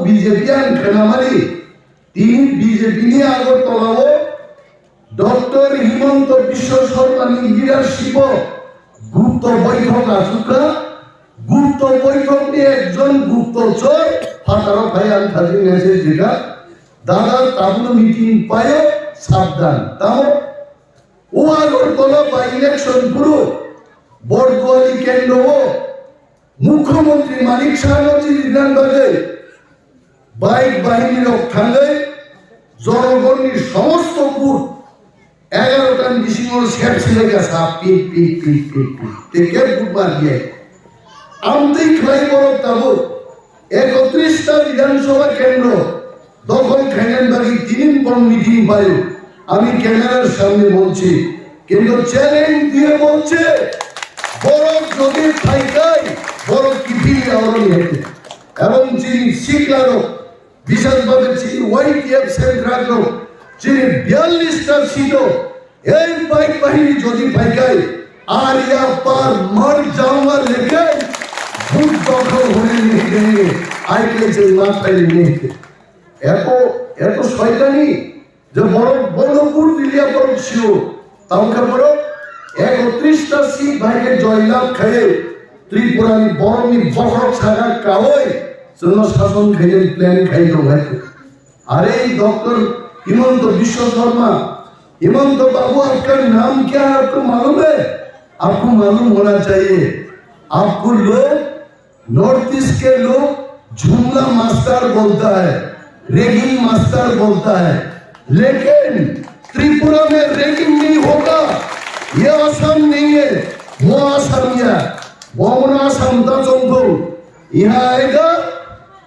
BJP খেনামারি তিনি BJP নিয়ে আগরতলাও doctor Himanta Biswa Sarma leadership গুপ্ত বৈঠক আসুকা গুপ্ত বৈঠক নিয়ে একজন গুপ্তচর ফাটারো ভাইয়ান থাকি মেসেজ যেটা দাদা তাবলো মিটিং পায় সাবধান তাও ও আগরতলা বা ইলেকশন পুরো বরদোয়ালি কেন্দ্র মুখ্যমন্ত্রী মানিক শাহনজির বিধানবাদে বাইক বাহিনীর থাঙ্গে জনগণের সমস্ত বুথ 11টা ডিসিমল সেট ছিল গেছে পিক পিক পিক পিক থেকে বুথ মার দিয়ে আমতেই খাই বড় তাবো 31টা বিধানসভা কেন্দ্র দখল খেলেন বাকি 3 পর মিটিং পাই আমি ক্যামেরার সামনে বলছি কিন্তু চ্যালেঞ্জ দিয়ে বলছে বড় যদি থাইকাই বড় কিফি আওরণ হেঁটে এবং যিনি শিখলারও বিশেষভাবে যিনি ওয়াইটিএফ সেন্ট্রাল যিনি 42টা ছিল এই বাইক বাহিনী যদি পাইকাই আর ইয়া পার মর যাওয়া লেগে ভূত দখল হয়ে নিয়ে আইকে যে মাথায় নিয়ে এত শয়তানি যে বড় বড়পুর দিলিয়া বড় ছিল তাওকা বড় 31টা সিট ভাইকে জয়লাভ খেয়ে ত্রিপুরানি বড়নি বড় ছাড়া কাওই জন্য শাসন খেয়ে প্ল্যান খাইল ভাই আর এই डॉक्टर हिमंत विश्व शर्मा हिमंत बाबू आपका नाम क्या है आपको मालूम है आपको मालूम होना चाहिए आपको लोग नॉर्थ ईस्ट के लोग जुमला मास्टर बोलता है रेगिंग मास्टर बोलता है लेकिन त्रिपुरा में रेगिंग नहीं होगा ये असम नहीं है वो असम है वो असम का चंदो यहाँ आएगा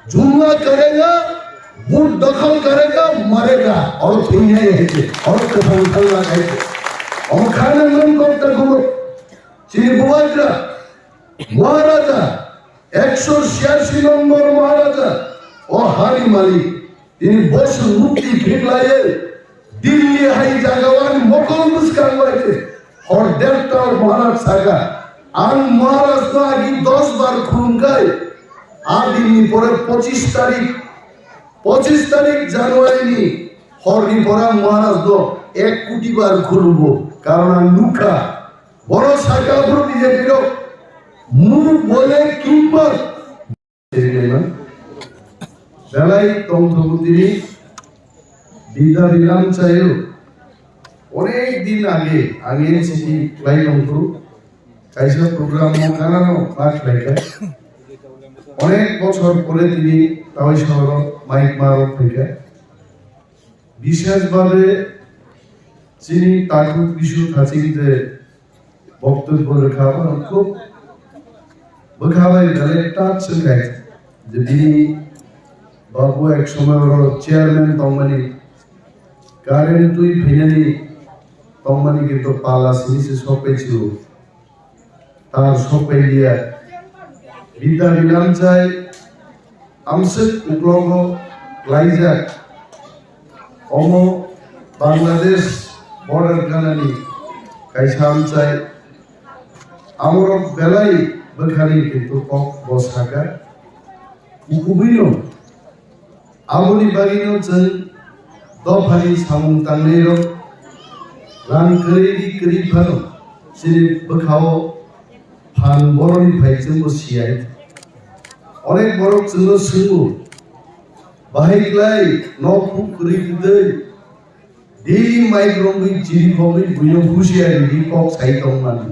जुमला करेगा बूट दखल करेगा मरेगा और ठीक है और तो संकल्प लगाएगा और खाने मन करता गुरु चिरबुआजा महाराजा 186 नंबर महाराजा और हारी मालिक इन बस मुक्ति फिरलाए दिल्ली हाई जागवान मोकल मुस्कान वाले और डेल्टा और महाराज सागा आन महाराज तो आगे 10 बार खून गए आदि पर 25 तारीख জানুয়ারি নি হরি পরা মহারাজ তো 1 কোটি বার খুলবো কারণ নুকা বড় শাখা পুরো বিজেপির মুখ বলে কিংবত বেলাই তন্ত্রমন্ত্রী বিদা দিলাম চাইও অনেক দিন আগে চিঠি লাইলাম তো কাইসা প্রোগ্রাম কানানো পাঠ লেখা অনেক বছর পরে তিনি তাই শহর মাইক মারক থেকে বিশেষভাবে যিনি তাকুত বিশু থাকি যে বক্তব্য লেখাবার খুব বোঝাবাই গেলে টাচ শেখায় যে তিনি বাবু এক সময় ওর চেয়ারম্যান তম্মানি কারেন্ট তুই ফিনালি তম্মানি কিন্তু পালা সিনিসে সপে ছিল তার সপে দিয়া বিদ্যা বিনাম চাই আমসে উগ্লগ লাইজাক অম বাংলাদেশ বর্ডার কানানি কাইসাম চাই আমার বেলাই বেখানি কিন্তু কক বসাকা উকুবিনো আমনি বাগিনো চন দফানি সামুং তাংনেরো রান করেদি করি ভানো সিরি বখাও ফান বড়নি ভাইজों বসিয়াই অনেক বড় জন্য শুনবো বাহিকলাই নপুকুরি দে ডেইলি মাইক্রোবি জিরি খবি বুইনো খুশিয়ারি রিকক সাইতং মানি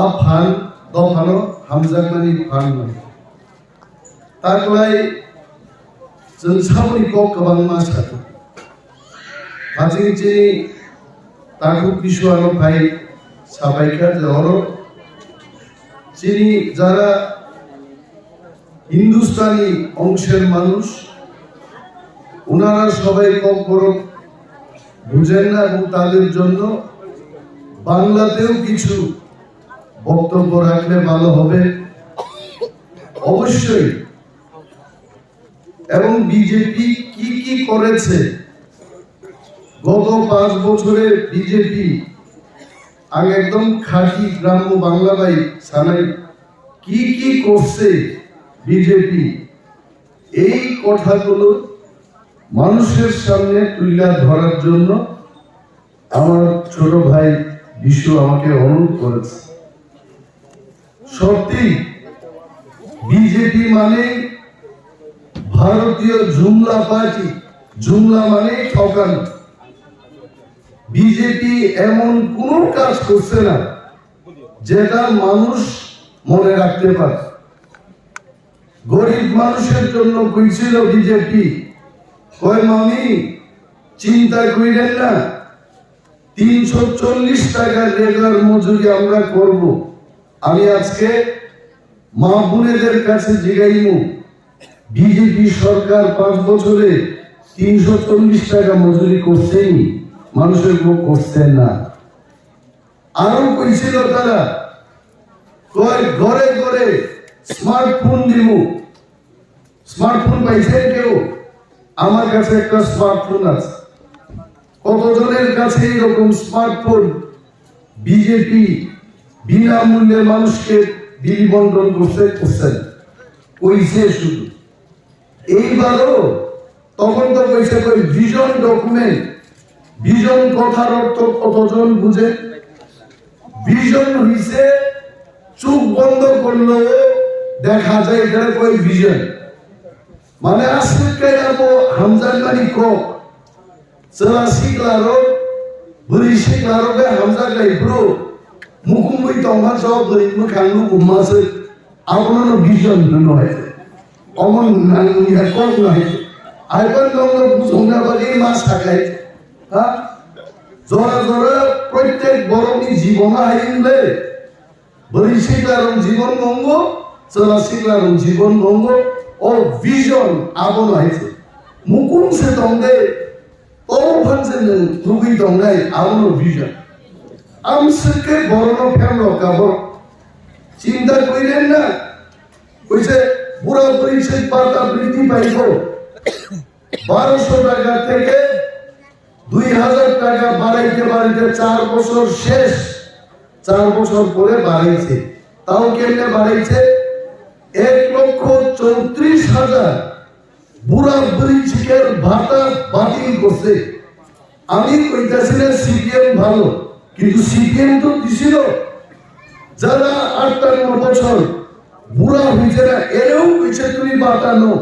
আ ফান দফানো হামজাকমানি ফান তাকলাই जों सामनि কক गोबां मासाखौ फारसेथिं ताकु बिशुआनो भाई साबायखर जहरो যিনি যারা হিন্দুস্তানি অংশের মানুষ ওনারা সবাই কক বড় বুঝেন না এবং তাদের জন্য বাংলাতেও কিছু বক্তব্য রাখলে ভালো হবে অবশ্যই এবং বিজেপি কি করেছে গত 5 বছরে বিজেপি আগে একদম খাঁটি গ্রাম্য বাংলা ভাই সানাই কি করছে বিজেপি এই কথাগুলো মানুষের সামনে তুলে ধরার জন্য আমার ছোট ভাই বিশু আমাকে অনুরোধ করেছে। সত্যি বিজেপি মানে ভারতীয় জুমলা পার্টি, জুমলা মানে ঠকানো। বিজেপি এমন কোন কাজ করছে না যেটা মানুষ মনে রাখতে পারে। গরিব মানুষের জন্য কইছিল বিজেপি, কয় মামি চিন্তা কইলেন না, 340 টাকা রেগুলার মজুরি আমরা করব। আমি আজকে মা বোনেদের কাছে জিগাইমু, বিজেপি সরকার 5 বছরে 340 টাকা মজুরি করছেন, মানুষের মুখ করছেন না। আরো কইছিল তারা, কয় ঘরে ঘরে স্মার্টফোন দিব। স্মার্টফোন পাইছেন কেউ? আমার কাছে একটা স্মার্টফোন আছে। কতজনের কাছে এরকম স্মার্টফোন বিজেপি বিনামূল্যে মানুষকে বিলি বন্টন করছেন? কইছে শুধু। এইবারও তখন তো কইছে কই ভিশন ডকুমেন্ট। ভিশন কথার অর্থ কতজন বুঝে? ভিশন হইছে চোখ বন্ধ করলো দেখা যায় এটা কই ভিশন। মানে আজকে যাবো হামজার গাড়ি কক চলা শিখলারো বুড়ি শিখলারো বে হামজার গাড়ি ব্রো মুকুমুই তমা সব বুড়ি মুখানু উম্মাসে আপনার ভিশন নয় অমন নাঙ্গিয়া কক নয় আইবার নঙ্গ বুঝঙ্গা বাড়ি মাছ থাকায় হ্যাঁ জোরা জোরা প্রত্যেক বরণী জীবন আইনলে বুড়ি শিখলারো জীবন মঙ্গ চলা শিখলারো জীবন মঙ্গ ও ভিশন আবন হয়েছে মুকুম সে তঙ্গে ও ভাবছেন রুগী তঙ্গাই আবন ভিশন আমসকে বরণ ফেমল কাবর চিন্তা করিলেন না কইছে বুড়া বুড়ি সেই পাতা বৃদ্ধি পাইব 1200 টাকা থেকে 2000 টাকা বাড়াইতে বাড়াইতে 4 বছর শেষ 4 বছর পরে বাড়াইছে। তাও কেমনে বাড়াইছে? 1,34,000 বুড়া বুড়ি চিকের ভাতা বাতিল করছে। আমি কইতাছি না সিপিএম ভালো, কিন্তু সিপিএম তো দিছিল যারা 58 বছর বুড়া হয়েছে না এরও কইছে তুমি বাতানো।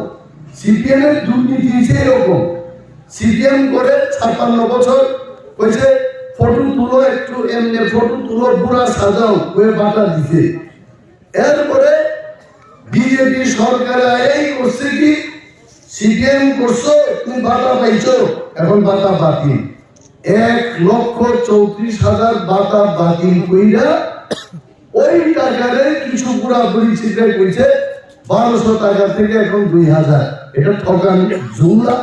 সিপিএম এর দুর্নীতি হয়েছে এরকম। সিপিএম করে 56 বছর কইছে ফটো তুলো, একটু এমনি ফটো তুলো, বুড়া সাজাও, ওই বাতা দিছে। এরপরে বিজেপি সরকার এই করছে কি সিপিএম করছো তুমি বাতা পাইছো, এখন বাতা বাতিল। 1,34,000 বাতা বাতিল কইরা ওই টাকারে কিছু বুড়া বুড়ি ছিটে কইছে 1200 টাকা থেকে এখন 2000। এটা ঠকান জুমলা।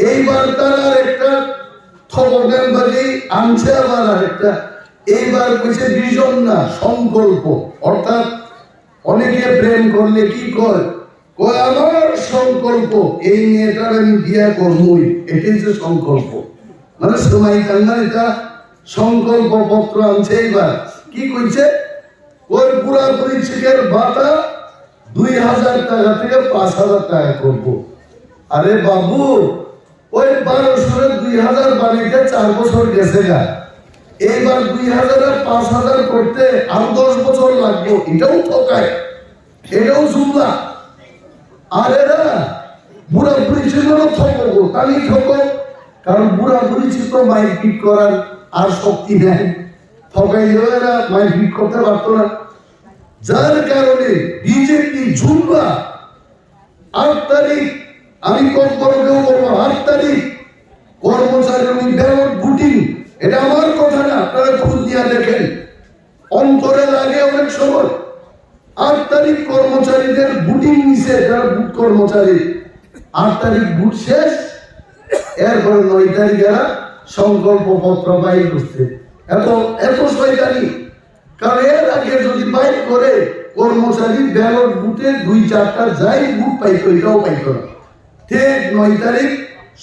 এইবার তারা একটা ঠকান বাজি আনছে আবার আরেকটা। এইবার কইছে ভিশন না সংকল্প। অর্থাৎ অনেকে প্রেম করলে কি কয়, কয় আমার সংকল্প এই মেয়েটার আমি বিয়ে করবই, এটাই যে সংকল্প। মানে সময় কান্না এটা সংকল্প পত্র আনছে। এইবার কি কইছে, ওই পুরা পরিচিকের ভাতা 2000 টাকা থেকে 5000 টাকা করবো। আরে বাবু ওই 1200 2000 বানাইতে 4 বছর গেছে গা। এইবার 2000 আর 5000 করতে আরো 10 বছর লাগবে। এটাও ঠকায়, এটাও জুমলা। আর এরা বুড়া বুড়ি ছিল ঠকবো, তাহলেই ঠকো। কারণ বুড়া বুড়ি ছিল মাইপিট করার আর শক্তি নেই, ঠকাইলেও এরা মাইপিট করতে পারতো না। যার কারণে বিজেপি জুমলা। 8 তারিখ আমি কম করে কেউ বলবো 8 তারিখ কর্মচারী ব্যালট ভোটিং। এটা আমার কথা না, আপনারা খুঁজ দিয়ে দেখেন, অন্তরে লাগে অনেক সময়। 8 তারিখ কর্মচারীদের ভোটিং নিছে, যারা বুথ কর্মচারী। 8 তারিখ ভোট শেষ, এরপরে 9 তারিখ এরা সংকল্প পত্র বাইর করছে। এত শয়তানি। কারণ এর আগে যদি বাইর করে কর্মচারী ব্যালট বুথে 2-4টা যাই বুথ পাইতো, এটাও পাইতো না। ঠিক 9 তারিখ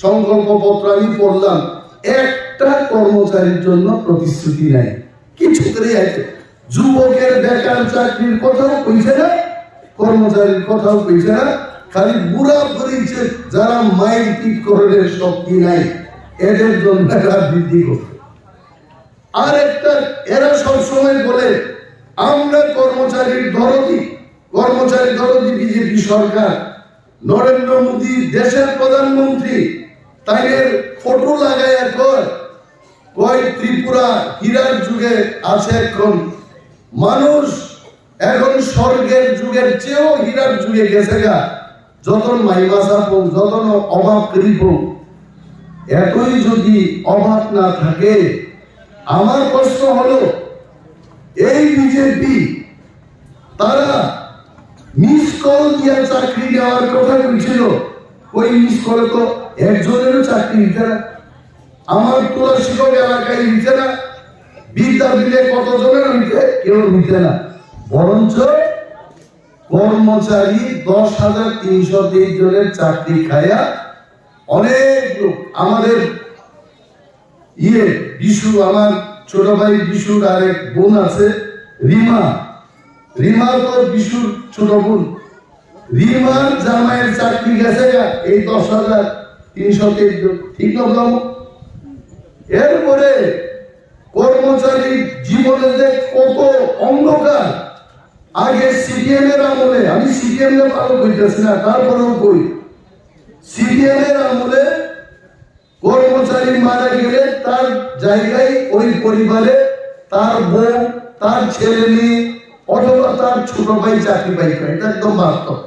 সংকল্প পত্র আমি পড়লাম, একটা কর্মচারীর জন্য প্রতিশ্রুতি নাই, কিছু করে আছে। যুবকের বেকার চাকরির কথাও কইছে না, কর্মচারীর কথাও কইছে না, খালি বুড়া বুড়িছে যারা মাইল পিট করার শক্তি নাই এদের জন্য রাজনীতি করছে। আর একটা এরা সবসময় বলে আমরা কর্মচারী দরদি বিজেপি সরকার, নরেন্দ্র মোদী দেশের প্রধানমন্ত্রী, তাইদের ফটো লাগাইয়া কয় ত্রিপুরা হীরার যুগে আছে এখন, মানুষ এখন স্বর্গের যুগের চেয়েও হীরার যুগে গেছে গা, যতন মাইমাসা হোক, যতন অভাব করিব, এতই যদি অভাব না থাকে, আমার প্রশ্ন হলো এই বিজেপি তারা মিস কল দিয়া চাকরি দেওয়ার কথা বলছিল, ওই মিস কলে তো একজনেরও চাকরি দিতে না, আমার তোলা শিক্ষক এলাকায় দিতে না, বিদ্যা দিলে কতজনের হইতে, কেউ হইতে না, বরঞ্চ কর্মচারী 10,323 জনের চাকরি খায়া অনেক লোক, আমাদের বিশু, আমার ছোট ভাই বিশুর আরেক বোন আছে রিমা তো বিশুর ছোট বোন, রিমার জামাইয়ের চাকরি গেছে এই 10,323 জন, ঠিক না? এরপরে কর্মচারী জীবনে যে কত অন্ধকার, আগে সিপিএম এর আমলে, আমি সিপিএম এর ভালো কইতেছি না, তারপরেও কই, সিপিএম এর আমলে কর্মচারী মারা গেলে তার জায়গায় ওই পরিবারে তার বউ, তার ছেলে মেয়ে অথবা তার ছোট ভাই চাকরি পাইবে, এটা একদম বাস্তব।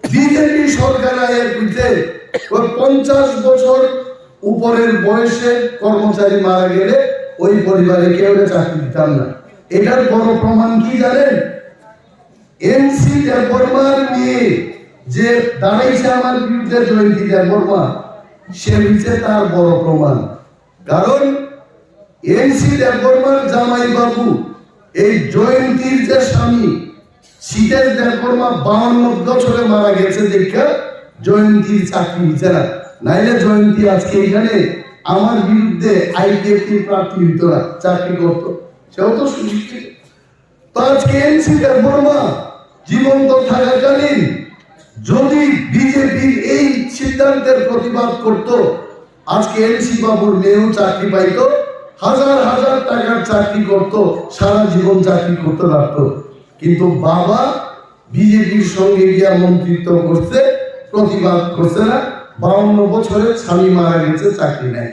বিজেপি সরকার আয়ের পিঠে ওই 50 বছর উপরের বয়সে কর্মচারী মারা গেলে ওই পরিবারে কেউ চাকরি দিতাম না। এটার বড় প্রমাণ কি জানেন? এনসি দেববর্মার মেয়ে যে দাঁড়াইছে আমার বিরুদ্ধে, জয়ন্তী দেববর্মা, সে হচ্ছে তার বড় প্রমাণ। কারণ এনসি দেববর্মার জামাই বাবু এই জয়ন্তীর যে স্বামী শীতের দেববর্মা 52 বছরে মারা গেছে দেখা জয়ন্তীর চাকরি দিচ্ছে না, নাইলে জয়ন্তী আজকে এখানে আমার বিরুদ্ধে আইপিএফটির প্রার্থী হইতো না, চাকরি করতো, সেও তো সুশিক্ষিত। তো আজকে এনসি দেববর্মা জীবন্ত থাকাকালীন যদি বিজেপির এই সিদ্ধান্তের প্রতিবাদ করত, আজকে এনসি বাবুর মেয়েও চাকরি পাইত, হাজার হাজার টাকার চাকরি করত, সারা জীবন চাকরি করতে পারত। কিন্তু বাবা বিজেপির সঙ্গে গিয়া মন্ত্রিত্ব করছে, প্রতিবাদ করছে না, 52 বছরের স্বামী মারা গেছে, চাকরি নেই,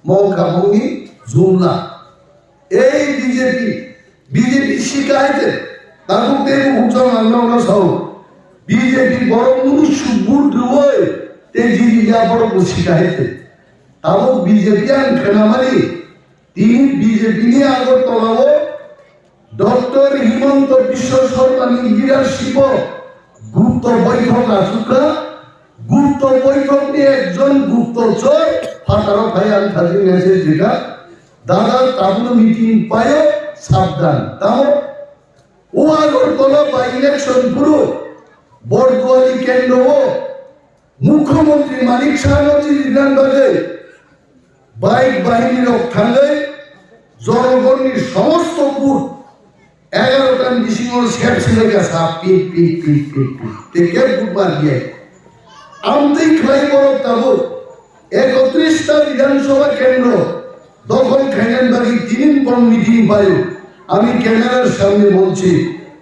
মৌকা ভঙ্গি জুমলা। এই বিজেপি শিকায়তে তারপর দেখব উচ্চারণ আল্লাহ সহ বিজেপি বড় মনুষ্য বুট রুয় তেজি দিয়া বড় শিকায়তে তাও বিজেপি আন খেলামারি তিনি বিজেপি নিয়ে আগরতলাও ডক্টর হিমন্ত বিশ্ব শর্মা লিডারশিপ গুপ্ত বৈঠক আসুকা, গুপ্ত বৈঠক নিয়ে একজন গুপ্তচর ফাটারো ভাইয়ান খালি মেসেজ যেটা দাদা তাবলো মিটিং পায় সাবধান। তাও ও আগরতলা বা ইলেকশন পুরো বরদুয়ারি কেন্দ্র মুখ্যমন্ত্রী মানিক শাহ নজির বিধানবাদে বাইক বাহিনীর অক্ষাঙ্গে জনগণের সমস্ত বুথ 11টা মিশিং সেট ছিল গেছে, পিট পিট পিট পিট পিট বুট মার দিয়ে আমতেই খাই বড় তাবো 31টা বিধানসভা কেন্দ্র দখল খাইলেন বাকি 3 বড় মিটিং পাই। আমি ক্যামেরার সামনে বলছি,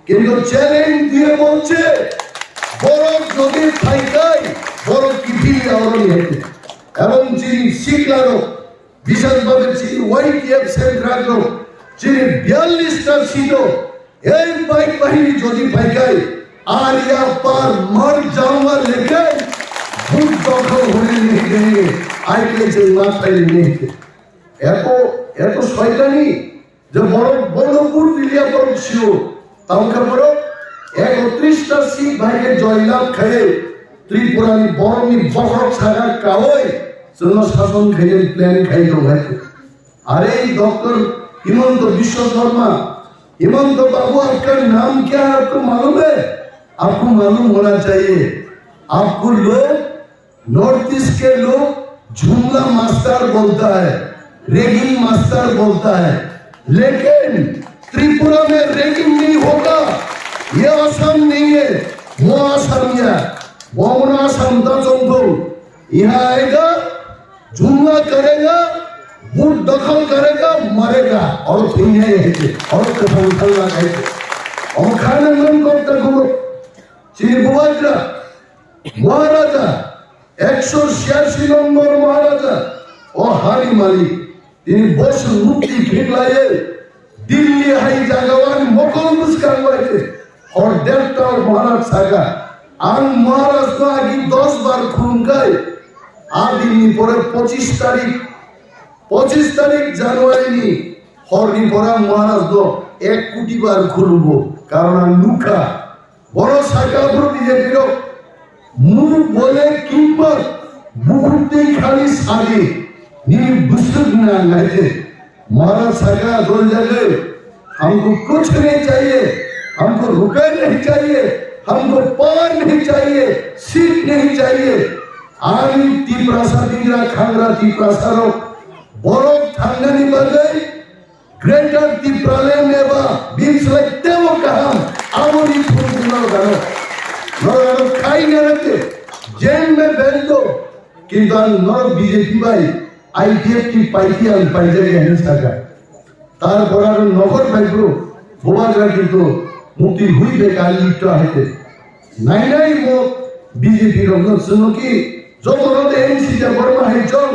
কিন্তু চ্যালেঞ্জ দিয়ে বলছে বড় যদি ফাইকাই বড় কিফিল আওরণ হেঁটে এবং যিনি শিখলারও বিশেষভাবে যিনি ওয়াইটিএফ সেন্ট্রাল যিনি 42টা সিটও এই বাইক বাহিনী যদি ফাইকাই আর ইয়া পার মর যাওয়া লেগে ভূত দখল হয়ে নিয়ে আইকে যে মাথায় নিয়ে এত শয়তানি যে বড় বড়পুর দিলিয়া বড় ছিল তাওকে বড় 31টা সিট ভাইকে জয়লাভ খেয়ে ত্রিপুরানি বড়মি বড় ছাড়া কাওই জন্য শাসন খেয়ে প্ল্যান খাইতো ভাই। अरे डॉक्टर हिमंत विश्व शर्मा, हिमंत बाबू आपका नाम क्या है आपको मालूम है? आपको मालूम होना चाहिए। आपको लोग नॉर्थ ईस्ट के लोग झुमला मास्टर बोलता है, रेगिंग मास्टर बोलता है, लेकिन त्रिपुरा में रेगिंग नहीं होगा, ये आसाम नहीं है, वो आसामिया बमना समता चंदो यहाँ आएगा जुमला करेगा बूट दखल करेगा मरेगा और फिर है और कथा उठलना है और खाने मन करता को चिरबुआजा महाराजा 186 নম্বর महाराजा और हारी मालिक তিনি বসে মুক্তি খেলায়ে দিল্লি হাই জাগাওয়ান মকল মুস্কান হয়েছে और देवता और महाराज सागा आन महाराज तो आगे 10 बार खून खाए आदि परे 25 तारीख জানুয়ারি নি হরনি পরা महाराज तो 1 কোটি বার খুলবো কারণ লুকা বড় সাকা প্রতি যে বিরো মুখ বলে কিংবত মুখতেই খালি সাগে नी बुजुर्ग ना लगे महाराज सागा बोल जाए हमको कुछ नहीं चाहिए हमको रुपए नहीं चाहिए हमको पावर नहीं चाहिए सीट नहीं चाहिए आनी तीप्रासा दिगरा खांगरा तीप्रासारो बोरो थांगनी बगे ग्रेटर तीप्राले मेवा बीच लगते वो कहा आवरी फुलना गानो नरो खाई न रखे जेल में भेज दो किंतु नरो बीजेपी भाई आईटीएफ की पाइथी और पाइजरी हिंसा का तार परार नगर पाइप्रो बोबागरा किंतु मुक्ति हुई बेकार लिखता है थे नहीं वो बीजेपी रंगत सुनो कि जो बोलते एनसी जब बर्मा है चल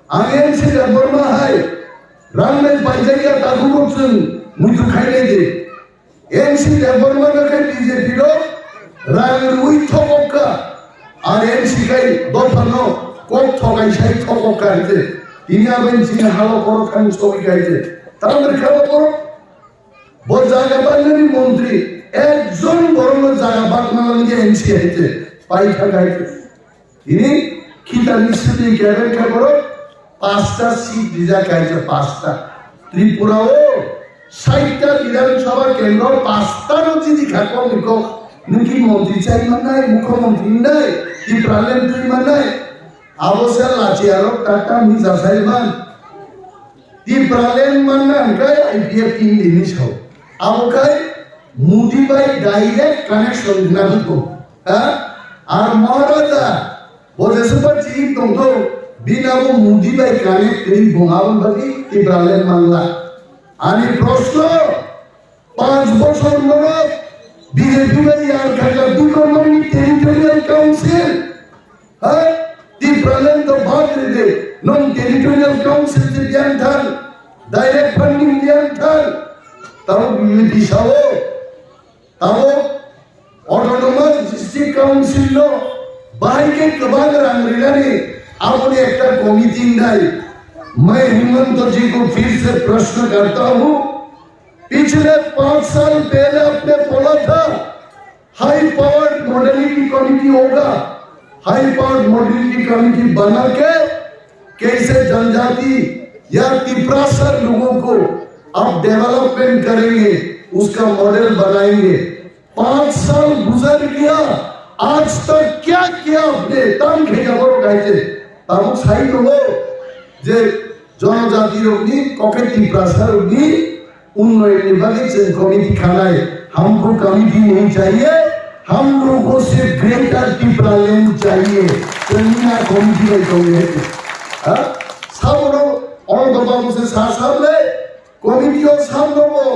आगे एनसी जब बर्मा है रामनेश पाइजरी का ताकू बोलते मुझे खाई नहीं दे एनसी जब बर्मा का के बीजेपी रो रामनेश हुई थोका और एनसी का दो फनो कोक थोकाई शाही थोको करते तिनिया बेन सिंह हालो करो खान सोई गाइते तांदर खालो करो वो जागा बांधनी मंत्री एक जोन बरोलो जागा बांधना लगे एनसी आइते पाई खा गाइते इन्हीं किता निश्चित कैबिनेट का करो 5টা सीट दिया गाइते 5টা त्रिपुरा ओ 60টা विधानसभा केंद्र 5টা नोची दिखा को निको निकी मंत्री चाहिए मनाए मुख्यमंत्री नहीं कि प्रॉब्लम तुई मनाए आवश्यक लाचियारो टाटा मिसा साइमान ती प्रॉब्लम मनान काय आईपीएफ की निनिश हो अब काय मोदी भाई डायरेक्ट कनेक्शन ना को और महाराजा बोले सुपर चीफ तुम तो बिना वो मोदी भाई कनेक्ट करी भंगावन बगी ती प्रॉब्लम मानला आनी प्रश्न 5 বছর ধরে बीजेपी भाई यार खाका दुकमनी टेरिटोरियल काउंसिल है ती प्रॉब्लम तो बात दे नॉन टेरिटोरियल काउंसिल से ध्यान था डायरेक्ट फंडिंग ध्यान था तब दिशाओ तब ऑटोनोमस डिस्ट्रिक्ट काउंसिल लो बाहर के कबाल रंगरीलानी आपने एक कमिटी नहीं मैं हेमंत जी को फिर से प्रश्न करता हूँ पिछले 5 साल पहले आपने बोला था हाई पावर्ड मॉडलिटी कमिटी होगा हाई पावर्ड मॉडलिटी कमिटी बना के कैसे जनजाति या तिप्रासर लोगों को आप डेवलपमेंट करेंगे उसका मॉडल बनाएंगे 5 साल गुजर गया आज तक क्या किया आपने तम खेजा बड़ो कहते तब साइड हो जे जनजाति रोगी कोके तिप्रासर रोगी उन्नयन विभाग से कमिटी खानाए हमको कमिटी नहीं चाहिए हम लोगों से ग्रेटर टिप्रालैंड चाहिए दुनिया कमिटी में कहोगे हाँ सब लोग और दबाव से साथ ले कमिटी और सब लोगों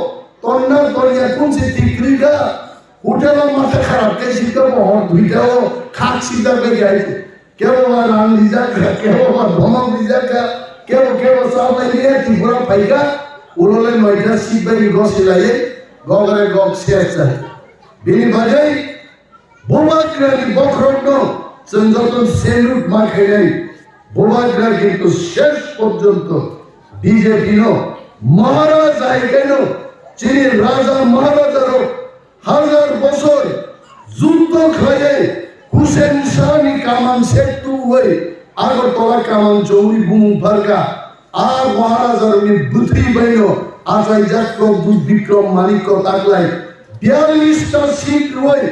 तोड़ना तोड़िया कौन से तिकरी का होटल में माथा खराब कैसी तो बहुत भीड़ा हो खाक सीधा पे गया है क्या वो राम लीजा का क्या वो धोमा लीजा का क्या वो सब ले त्रिपुरा पाएगा उन्होंने नोएडा सीबेन गोसिलाये गोगरे गोग सियासा बिनी बाजाई बोबाग्रानी बखरोटनो संजोतन सेलुट माखेले बोबाग्रा किन्तु शेष पर्यन्त बीजेपी नो महाराज आइकेनो चिनी राजा महाराजारो 1000 বছর যুদ্ধ খায়ে হুসেন শাহনি কামান সেটু হয়ে আগরতলা কামান চৌরি বুমু ফারকা আর মহারাজার বুদ্ধি বাইন আজাই জাক্র বিক্রম মানিক তাকলাই 42টা সিট রয়ে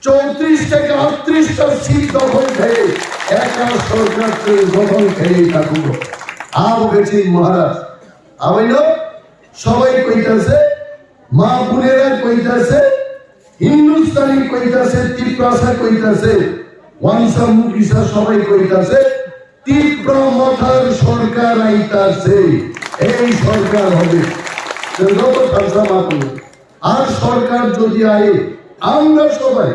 34 থেকে 38টা সিট দখল খেয়ে একা সরকারকে দখল খেয়ে থাকুক আব গেছে মহারাজ আবাইল সবাই কইতাছে মা বোনেরা কইতাছে হিন্দুস্তানি কইতাছে তিপ্রাসা কইতাছে ওয়ানসা মুকিসা সবাই কইতাছে তীব্র মাথার সরকার আইতাছে, এই সরকার হবে। আর সরকার যদি আয়ে আমরা সবাই,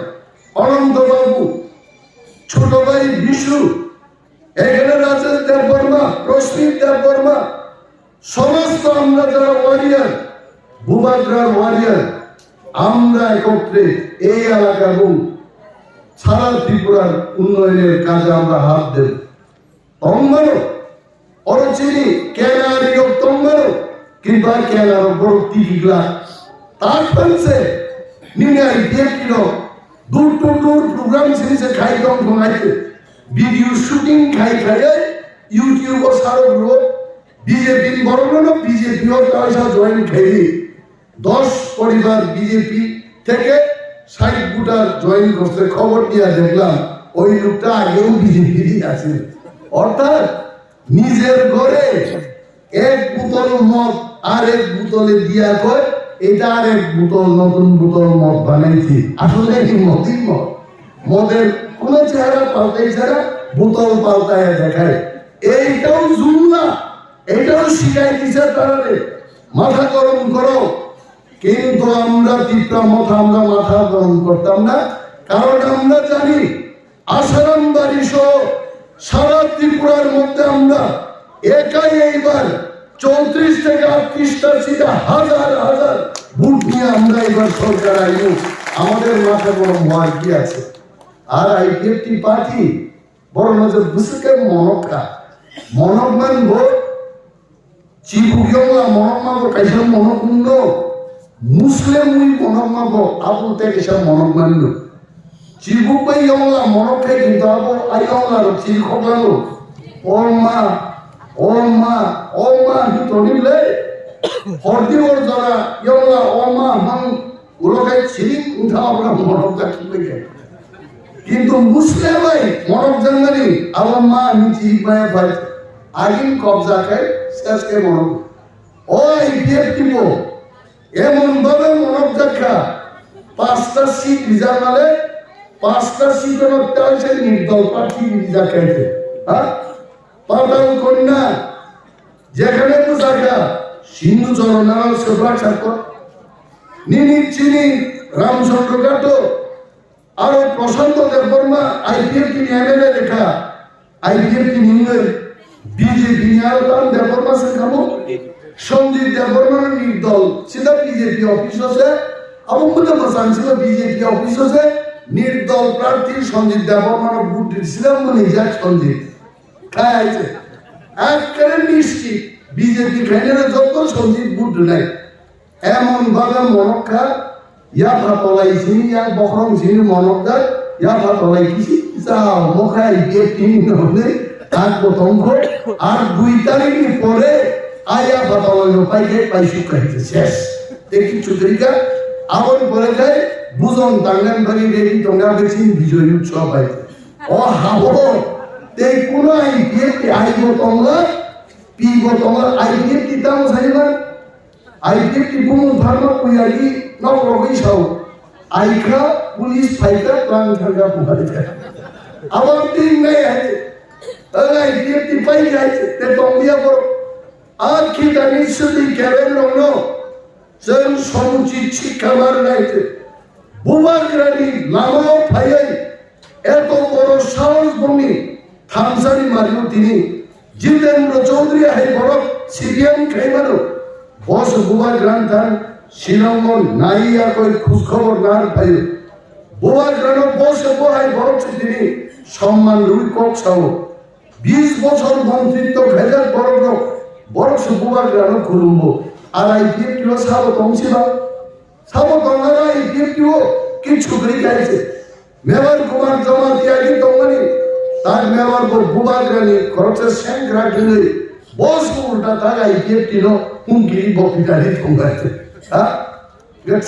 অনন্ত বাবু, ছোট ভাই বিশু, এখানে রাজেশ দেব বর্মা, প্রস্মিত দেব বর্মা, সমস্ত আমরা যারা ওয়ারিয়ার, ভূভাগ্রার ওয়ারিয়ার, আমরা একত্রে এই এলাকা এবং সারা ত্রিপুরার উন্নয়নের কাজে আমরা হাত দেব। তঙ্গানো অরচিনি কেনার তঙ্গানো কিন্তু আর কেনার বড় টিকিলা তার ফেলছে নিনে কিল দূর টু দূর প্রোগ্রাম সিরিজে খাই দম ঘুমাইছে ভিডিও শুটিং খাই খাই ইউটিউব ও সারো গ্রুপ বিজেপি বড় না বিজেপি ও পয়সা জয়েন খাই 10 পরিবার বিজেপি থেকে 60 ভোটার জয়েন করতে খবর দিয়া দেখলাম ওই লোকটা আগেও বিজেপি আছে। অর্থাৎ নিজের ঘরে এক বোতল মদ আর এক বোতলে দিয়া কয় এটা আর এক বোতল নতুন বোতল মদ বানাইছি, আসলে এই মদই মদ। মদের কোন চেহারা পাল্টাই ছাড়া বোতল পাল্টায় দেখায়, এইটাও জুমলা, এটাও শিখাই দিছে তারা। মাথা গরম করো, কিন্তু আমরা তীব্রা মাথা আমরা মাথা গরম করতাম না, কারণ আমরা জানি আসারাম বাড়ি সহ সারা ত্রিপুরার মধ্যে আমরা একাই এইবার 34 থেকে 38টা সিটে হাজার হাজার ভোট নিয়ে আমরা এবার সরকার আইব। আমাদের মাথা গরম হওয়ার কি আছে? আর আইপিএফটি পার্টি বড় নজর বুঝতে মনকা মনক মানব চিবুকিয়লা মনক মানব কাইসা মনকুন্দ মুসলিম উই মনক মানব আবু থেকে সব মনক মানল চিবুকাই ইয়লা মনক খাই কিন্তু আবু আইয়লার চিল খগলালো ও মা ও মা ও মা হিতনিলে হরদি ওর যারা ইয়লা ও মা হাম উলোকাই ছিলি উঠা আমরা মনক দেখি যায়। কিন্তু মুসলিম ভাই মনক জানগানি আমার মা আমি চিক মায়া ভাই আগিন কবজা খাই শেষকে মনক ও আইপিএফটি বো এমন ভাবে মনক দেখা 5টা সিট রিজার্ভ নালে 5টা সিটের মধ্যে আছে নির্দল প্রার্থী রিজার্ভ খাইছে। হ্যাঁ পাতাল কন্যা যেখানে জায়গা সিন্ধু চরণাল সেবা ঠাকুর নিনি চিনি রামচন্দ্র ঘাটো আর প্রশান্ত দেববর্মা আইপিএফটি এমএলএ লেখা আইপিএফটি নিউয়ের বিজেপি নিয়ারতান দেববর্মা সে খাবো সঞ্জিত দেববর্মার নির্দল সেটা বিজেপি অফিস আছে অবমুদ বসান ছিল বিজেপি অফিস আছে নির্দল প্রার্থী সঞ্জিত দেববর্মার ভোট দিয়েছিলাম নিজে সঞ্জিত খাইছে একেবারে নিশ্চিত বিজেপি ফ্যানেরা যত সঞ্জিত ভোট নাই এমন ভাবে মনকা ইয়া ভাতলাই চিনি ইয়া বখরম চিনি মনকদার ইয়া ভাতলাই কিছি যাও মুখাই দিয়ে তিন হলে এক বতঙ্গ আর 2 তারিখ পরে আয়া ভাতলাই পাইকে পাইছু খাইছে শেষ দেখি চুদরিকা আবার পরে যায় বুজন টাঙ্গান বাড়ি রেডি টঙ্গা বেচিন বিজয় উৎসব পাইছে ও হাবো তেই কোন আইপিএফটি আইব টঙ্গা পিব টঙ্গা আইপিএফটি দাম সাইবা আইপিএফটি বুমু ধর্ম কুইয়ালি নবরবই সাউ আইখা পুলিশ ফাইটা প্রাণ থাকা পুহারে আবার দিন নাই আছে আইপিএফটি পাই যাইছে তে টঙ্গিয়া বড় আর কি জানিস তুই কেবেন রংনো যেন সমুচিত শিক্ষা বার নাইছে বুবাগ্রানি নামাও ফাইয়াই এত বড় সাহস ভূমি থামসানি মারিও তিনি জিতেন্দ্র চৌধুরী হাই বড় সিপিএম খাইবারো বস বুবাগ্রান থান শিলঙ্গন নাইয়া কই খোঁজ খবর নার পাই বুবাগ্রান বস বহাই বড় তিনি সম্মান রুই কক সাও 20 বছর মন্ত্রিত্ব ভেজাল বড় বড় বুবাগ্রান খুলুম্ব আর আইপিএফটি সাবো তংসিবা সাবো তঙ্গারা আইপিএফটি কিছু করে যাইছে মেবার কুমার জমা দিয়াগি তঙ্গানি তার মেবার বুবাগ্রানি খরচের স্যাঙ্ক রাখলে বস উল্টা তার আইপিএফটি নো হুঙ্গিরি বকিটারি তঙ্গাইছে হ্যাঁ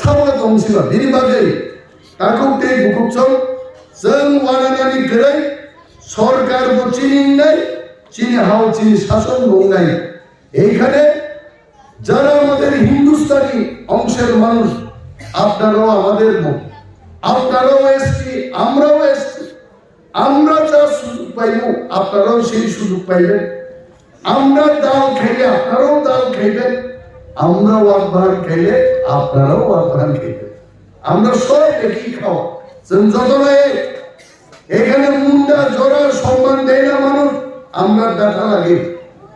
সাবো তংসিবা বিরিবাগে কাকুতে বুকুচং जों वानानानि गराय সরকার চিনি নাই চিনি হাও চিনি শাসন নাই এইখানে যারা আমাদের হিন্দুস্তানি অংশের মানুষ আপনারাও আমাদের মত আপনারাও এসছি আমরাও এসছি আমরা যা সুযোগ পাইব আপনারাও সেই সুযোগ পাইবেন। আমরা ডাল খাইলে আপনারাও ডাল খাইবেন, আমরা ওয়াকবাহান খাইলে আপনারাও ওয়াকবাহান খাইবেন। আমরা সব একই খাওয়া। যত এখানে মুন্ডা জোড়া সম্মান দেয় না মানুষ, আমরা দেখা লাগে।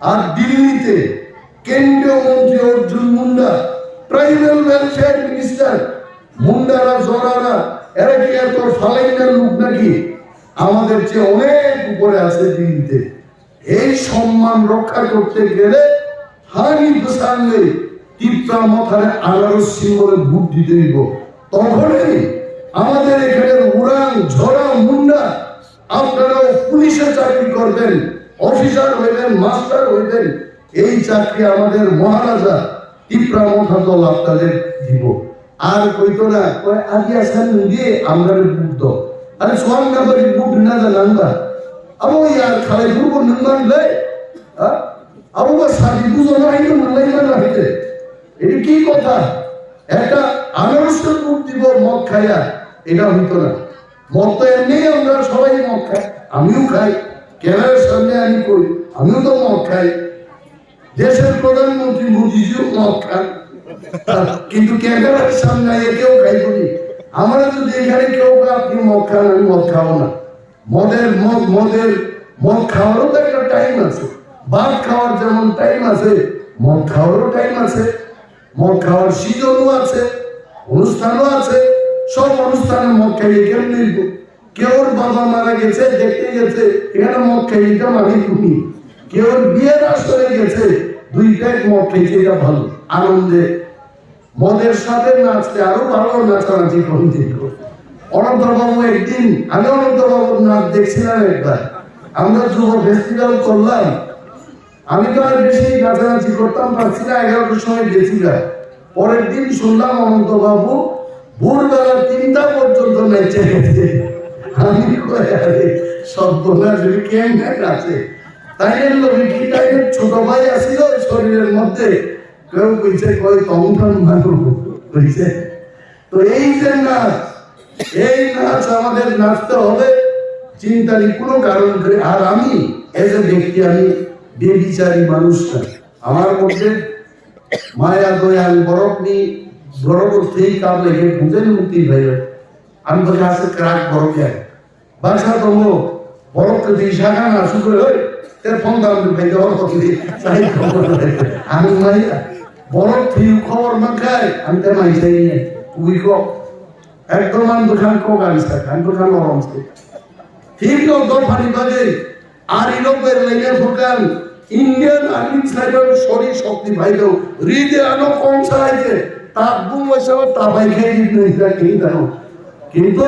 আর দিল্লিতে কেন্দ্রীয় মন্ত্রী Arjun Munda, tribal welfare minister, মুন্ডারা জোড়ারা এরা কি এত ফালাইনার লোক নাকি? আমাদের চেয়ে অনেক উপরে আছে দিল্লিতে। এই সম্মান রক্ষা করতে গেলে হানি প্রসঙ্গে টিপটা মাথায় আনারস সিম্বলে ভোট দিতে দিব। তখনই আমাদের এখানে উড়ান ঝরা মুন্ডা আপনারাও পুলিশে চাকরি করবেন, অফিসার হইবেন, মাস্টার হইবেন। এই চাকরি আমাদের মহারাজা টিপরা মাথা দল আপনাদের দিব। আর কইতো না কয় আদি আসান দিয়ে আমরা বুদ্ধ আরে সোয়াং না বলি বুদ্ধ না জানাঙ্গা আবো ইয়ার খালাই পূর্ব নির্মাণ লাই আবো বা সাদি বুঝো না হইতো নাই না হইতে। এটা কি কথা? একটা আনারসের বুট দিব মদ খাইয়া, এটা হইতো না। মদ তো এমনি আমরা সবাই মদ খাই, আমিও খাই, ক্যামেরার সামনে আমি কই আমিও তো মদ খাই। দেশের প্রধানমন্ত্রী মোদিজিও মদ খান, কিন্তু ক্যামেরার সামনে কেউ খাই বলি। আমরা যদি এখানে কেউ আপনি মদ খান, আমি মদ খাবো না। মদ খাওয়ারও তো একটা টাইম আছে। ভাত খাওয়ার যেমন টাইম আছে, মদ খাওয়ারও টাইম আছে। মদ খাওয়ার সিজনও আছে, অনুষ্ঠানও আছে। সব অনুষ্ঠানে মদ খাইয়ে কেমনি কেউ বাবা মারা গেছে দেখতে গেছে, এখানে মদ খাইয়েটা মানে তুমি। কেউ বিয়ের আসরে গেছে, দুই প্যাক মদ খাইছে, এটা ভালো আনন্দে। মদের সাথে নাচতে আরো ভালো নাচানাচি করতে। অনন্তবাবু একদিন, আমি অনন্তবাবুর নাচ দেখছিলাম একবার, আমরা যুব ফেস্টিভ্যাল করলাম। আমি তো আর বেশি নাচানাচি করতাম পারছি না, 11টার সময় গেছিলাম। পরের দিন শুনলাম অনন্তবাবু ভোরবেলা 3টা পর্যন্ত নেচে গেছে। আমি শব্দ না যদি কেমন আছে তাই কি তাই ছোট ভাই আসিল শরীরের মধ্যে, কেউ কইছে কই তমঠান মানুষ কইছে। তো এই যে নাচ, এই নাচ আমাদের নাচতে হবে, চিন্তারই কোনো কারণ করে। আর আমি এজ এ ব্যক্তি, আমি বেবিচারী মানুষ না। আমার মধ্যে মায়া দয়া, আমি বরফ নিয়ে বরফ সেই কাম লেগে বুঝেন মুক্তি ভাই। আমি তো কাছে ক্রাক বরফ যায় বাসা তোমো বরফকে দিয়ে শাখা না শুরু করে তার ফোন দাম ভাই দেওয়ার কথা চাই খবর। আমি মাইয়া বরফ ফিউ খবর না খাই, আমি তার মাই চাই নিয়ে উইক একদম আমি দোকান কোক আনিস থাকে, আমি দোকান গরম ঠিক লোক দল ফানি বাজে। আর এই লোকের লেগে ফোকান ইন্ডিয়ান আর্মি সাইডের শরীর শক্তি ভাইলেও হৃদয় আনো কম চালাইছে তার বুম হিসাবে তাবাই খেয়ে দিতে। কিন্তু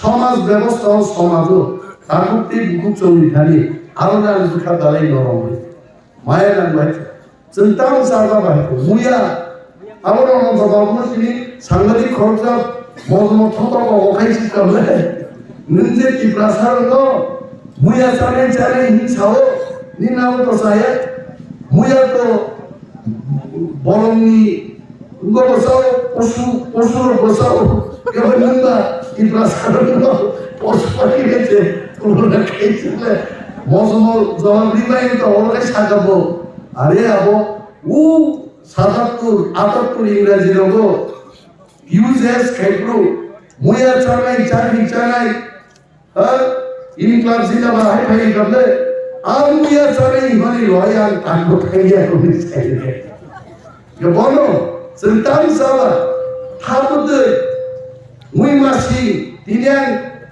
সমাজ ব্যবস্থা সমাজও তার প্রতি বুকু চলি খালি আরো না দুঃখা দাঁড়াই নরম হয়ে মায়ের নাম ভাই চিন্তাম সারবা ভাই মুইয়া আমার অনন্তবাবু তিনি সাংবাদিক খরচা মজমত অখাইছি করলে নিজে কি প্রাসার মুইয়া চালে চালে হিংসাও নি নাম তো সাহেব মুইয়া তো বরংনি বসাও পশু পশুর বসাও কেউ নিন্দা কি প্রাসার পশু পাখি গেছে তোমরা খেয়েছিলে মজমল জবাব দিবাই তো ওরে সাজাবো। আরে আবো ও 77-78 ইংরেজি লোক ইউজেস খাইপ্রু মুইয়া চালাই চাকরি চালাই ইনক্লাব জিলা বা হাই ফাই করলে আর মুইয়া চালাই মানে লয়াল তাঙ্গ খাইয়া করি চাইলে বলো চিন্তাম সাবা থাবতে মুই মাসি তিনিয়াং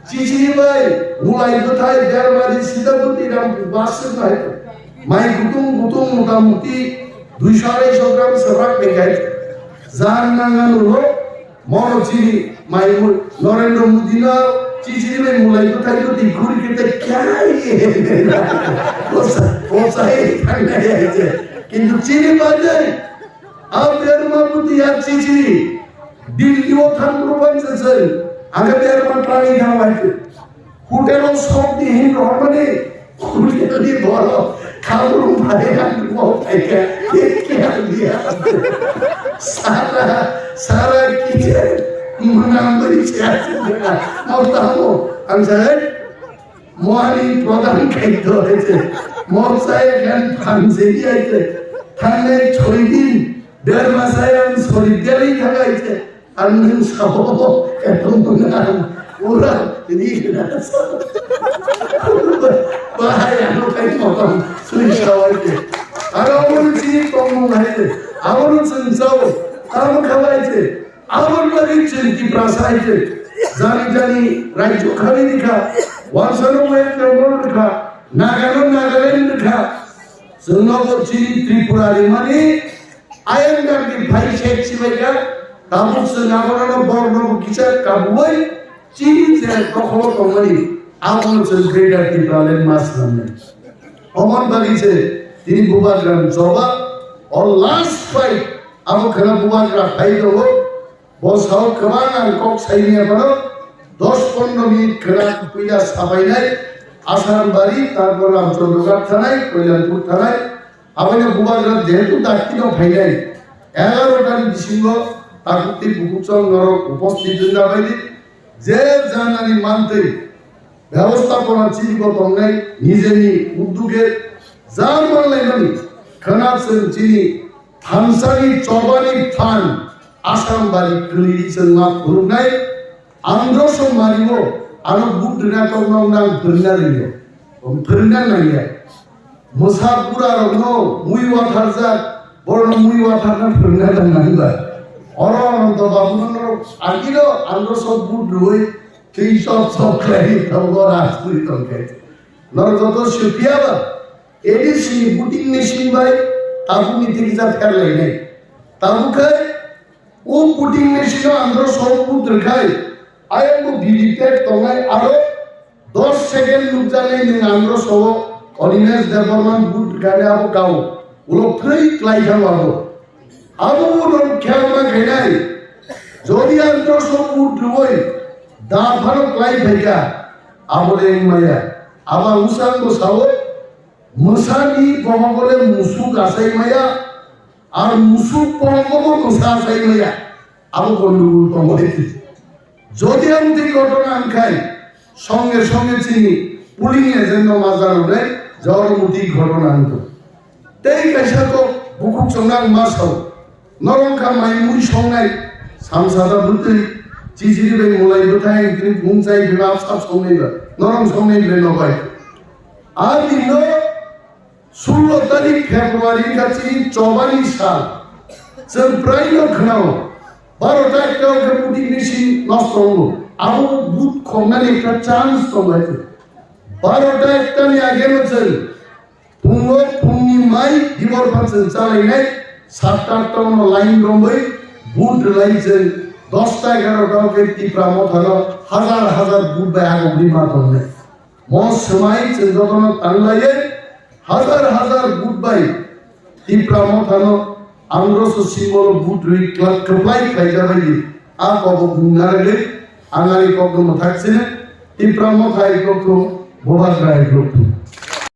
চিচিরি বাই মুলাই কোথায় দেড়বাড়ি সিদাপতি রাম বাসে নাই মাই গুতুম গুতুম মোটামুটি 200-250 গ্রাম সবাক বেগাই জান নাঙ্গান হলো মরচিনি মাই নরেন্দ্র মোদি না চিচিরি বাই মুলাই কোথায় তো ঘুরি খেতে খাই ওসাই ঠান্ডা আছে কিন্তু চিনি বাজে আপনার মামুতি আর চিচিরি দিল্লি ও থান প্রপঞ্চেছেন আগে দেড়বার প্রাণী খাওয়াইছে হোটেলও সব দিন রহমানে হোটেলি বড় খাবরু ভাই আমি খাইকা খেয়াল দিয়া সারা সারা কিচেন মনাম করি আছে মতামো আমি সাহেব মহানি প্রধান খাইতে হয়েছে মহাশয় এখান ফ্রান্সে গিয়েছে থানে 6 দিন 1.5 মাসে শরীর দিয়েই থাকাইছে আর নুন সব এত মনে ওরা ভাই আমি খাই মতন সুই সবাইকে আর আমার চিনি কম হয়েছে আমারও চিনছাও আম খাওয়াইছে আমার লাগিয়েছেন কি প্রাসাইছে জানি জানি রাজ্য খালি দেখা ওয়াসানো দেখা নাগাল্যান্ড দেখা শ্রীনগর চিনি ত্রিপুরারি মানে আয়ানগার্গি ভাই শেখ শিবাইকা কাবুস নাগরানো বর্ণ কিসা কাবুই চিনি যে কখনো কমনি আমল গ্রেটার ত্রিপুরালের মাস নামে অমন বাগিছে তিনি বুবাগ্রাম জবা और लास्ट फाइट अब खना बुबाग्रा फाइट हो बसाव कबान आं कक साइनिया बारो 10-15 मिनिट खना कुइला साबाय नाय आसाम बारी तारपर रामचंद्रगढ़ थानाय कल्याणपुर थानाय आबायना बुबाग्रा जेहेतु दाखिनो फाइनाय 11 डिसेम्बर ताकुति बुकुचल नरक उपस्थित जाबायदि जे जानानि मानते ব্যবস্থাপনা চিনিব তংনাই নিজেনি উদ্যোগে যার মানলাইনি খানাছেন চিনি থানসানি চবানি থান আসাম বাড়ি ক্লিরিছেন না ফুরুনাই আন্দ্রস মারিব আরো বুটনা তংনাং নাং ফিরনা দিও ফিরনা নাইয়া মুসাফুরা রনো মুইওয়া থারজা বড় মুইওয়া থারনা ফিরনা নাইবা অরন্ত বাবুনর আগিলো আন্দ্রস বুট রই সেই সব খাই খবর আসুই তংকে নরগত সুফিয়াবা এডিসি বুটিং মেশিন ভাই তাবুনি থেকে যা ফেরলাই নাই তাবু খাই ও বুটিং মেশিন আমরা সব পুত্র খাই আয়াম বিলিটেড তমাই আরো 10 সেকেন্ড লুক জানে নি আমরা সব অনিমেশ দেববর্মন বুট গানে আবো গাও ওলো ফ্রি ক্লাই খাওয়াবো আবো ওলো খেলনা খাইনাই যদি আমরা সব বুট রই দা ভালো ক্লাই ভাইকা আবলে মায়া আবা উসান গো সাও মুসানি পহগলে মুসুক আসাই মায়া আর মুসুক পহগব মুসা আসাই মায়া আবো গন্ডগোল কমইছে যদি আমি ঘটনা খাই সঙ্গে সঙ্গে চিনি পুলিং এজেন্ট মাজার উড়ে জড়মুটি ঘটনা আনতো তেই কাইসা তো বুকুক চংনাং মাসাও নরংখা মাইমুই সংনাই সামসাদা বুতে চিচিরি বে মোলাই বথাই তিনি পুংচাই বিবাহ সব সংনাইবা নরং সংনাইলে নবাই আর দিন 16 तारीख फेब्रुआरी का चीन 44 साल जों प्राय खोनाव 12टा एकटाव बुटिं मेशिन नष्ट हलो आरो बुट खमनानै একটা চান্স দंबायছে 12टा एकटानि आगे जों फुंनि माइ दिबर फांसन चालायनाय 7टा 8टा उनाव लाइन दंबाय बुट लाइनजों 10टा 11टाव टिप्रा मथानो हाजार हाजार बुट बाय आगोबनि माथावनाय मस समाय जों जतन तांलायो হাজার হাজার বুট বাই টিপ্রা মথানো আন্দ্রস সিম্বল বুট রই ক্লাব ক্লাই খাইজাবাইদি আ কব গুনারে আঙারি কব থাকছে না টিপ্রা মথাই কব বোবাগ্রাই কব